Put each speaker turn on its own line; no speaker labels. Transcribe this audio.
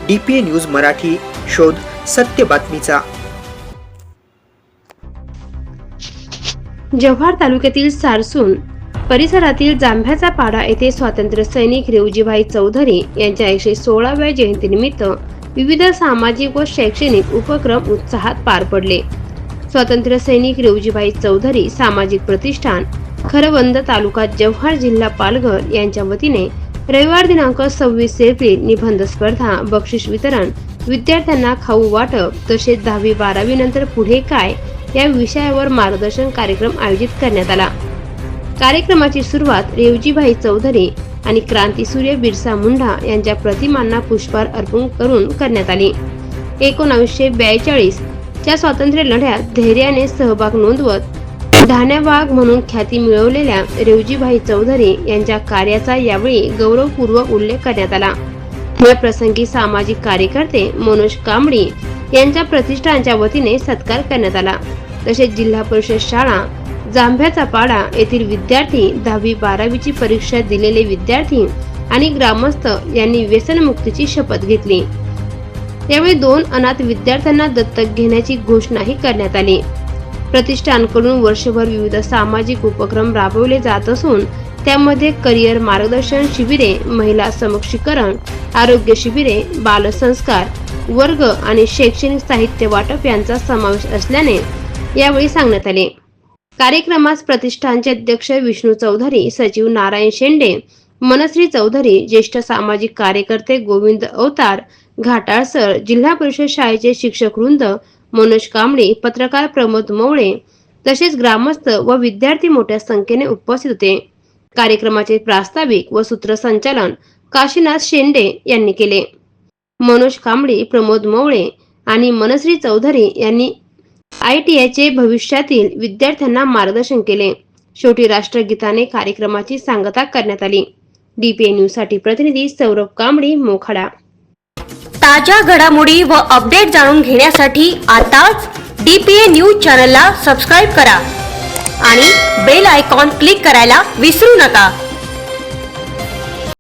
DPA news Marathi, शोध सत्य बातमीचा।
जव्हार तालुक्यातील सारसून परिसरातील जांभ्याचा पाडा येथे स्वातंत्र्य सैनिक रेवजीभाई चौधरी यांच्या 116व्या जयंतीनिमित्त विविध सामाजिक व शैक्षणिक उपक्रम उत्साहात पार पडले। स्वातंत्र्य सैनिक रेवजीभाई चौधरी सामाजिक प्रतिष्ठान खरवंद तालुका जव्हार जिल्हा पालघर यांच्या वतीने रविवार दिनांक 26 एप्रिल निबंध स्पर्धा, बक्षीस वितरण, विद्यार्थ्यांना खाऊ वाटप तसेच 10वी-12वी नंतर पुढे काय या विषयावर मार्गदर्शन कार्यक्रम आयोजित करण्यात आला। कार्यक्रमाची सुरुवात रेवजीभाई चौधरी आणि क्रांतीसूर्य बिरसा मुंडा यांच्या प्रतिमांना पुष्पहार अर्पण करून करण्यात आली। 1942 च्या स्वातंत्र्य लढ्यात धैर्याने सहभाग नोंदवत धान्यवाग म्हणून ख्याती मिळवलेल्या रेवजीभाई चौधरी यांच्या कार्याचा यावेळी गौरवपूर्वक उल्लेख करण्यात आला। या प्रसंगी सामाजिक कार्यकर्ते मनोज कांबळी यांच्या प्रतिष्ठानच्या वतीने सत्कार करण्यात आला। तसेच जिल्हा परिषद शाळा जांभ्याचा पाडा येथील विद्यार्थी, 10वी-12वीची परीक्षा दिलेले विद्यार्थी आणि ग्रामस्थ यांनी व्यसनमुक्तीची शपथ घेतली। यावेळी 2 अनाथ विद्यार्थ्यांना दत्तक घेण्याची घोषणाही करण्यात आली। प्रतिष्ठानकडून वर्षभर विविध सामाजिक उपक्रम राबवले जात असून त्यामध्ये करिअर मार्गदर्शन शिबिरे, महिला सक्षमीकरण, आरोग्य शिबिरे, बालसंस्कार वर्ग आणि शैक्षणिक साहित्य वाटप यांचा समावेश असल्याने यावेळी सांगण्यात आले। कार्यक्रमास प्रतिष्ठानचे अध्यक्ष विष्णू चौधरी, सचिव नारायण शेंडे, मनश्री चौधरी, ज्येष्ठ सामाजिक कार्यकर्ते गोविंद अवतार, घाटाळ सर, जिल्हा परिषद शाळेचे शिक्षक वृंद, मनोज कांबळे, पत्रकार प्रमोद मवळे तसेच ग्रामस्थ व विद्यार्थी मोठ्या संख्येने उपस्थित होते। कार्यक्रमाचे प्रास्ताविक व सूत्रसंचालन काशीनाथ शेंडे यांनी केले। मनोज कांबळे, प्रमोद मवळे आणि मनश्री चौधरी यांनी ITIचे भविष्यातील विद्यार्थ्यांना मार्गदर्शन केले। शेवटी राष्ट्रगीताने कार्यक्रमाची सांगता करण्यात आली। DPA न्यूज साठी प्रतिनिधी सौरभ कांबळे, मोखाडा।
ताज्या घडामोडी व अपडेट जाणून घेण्यासाठी आताच DPA न्यूज चॅनलला सबस्क्राइब करा आणि बेल आयकॉन क्लिक करायला विसरू नका।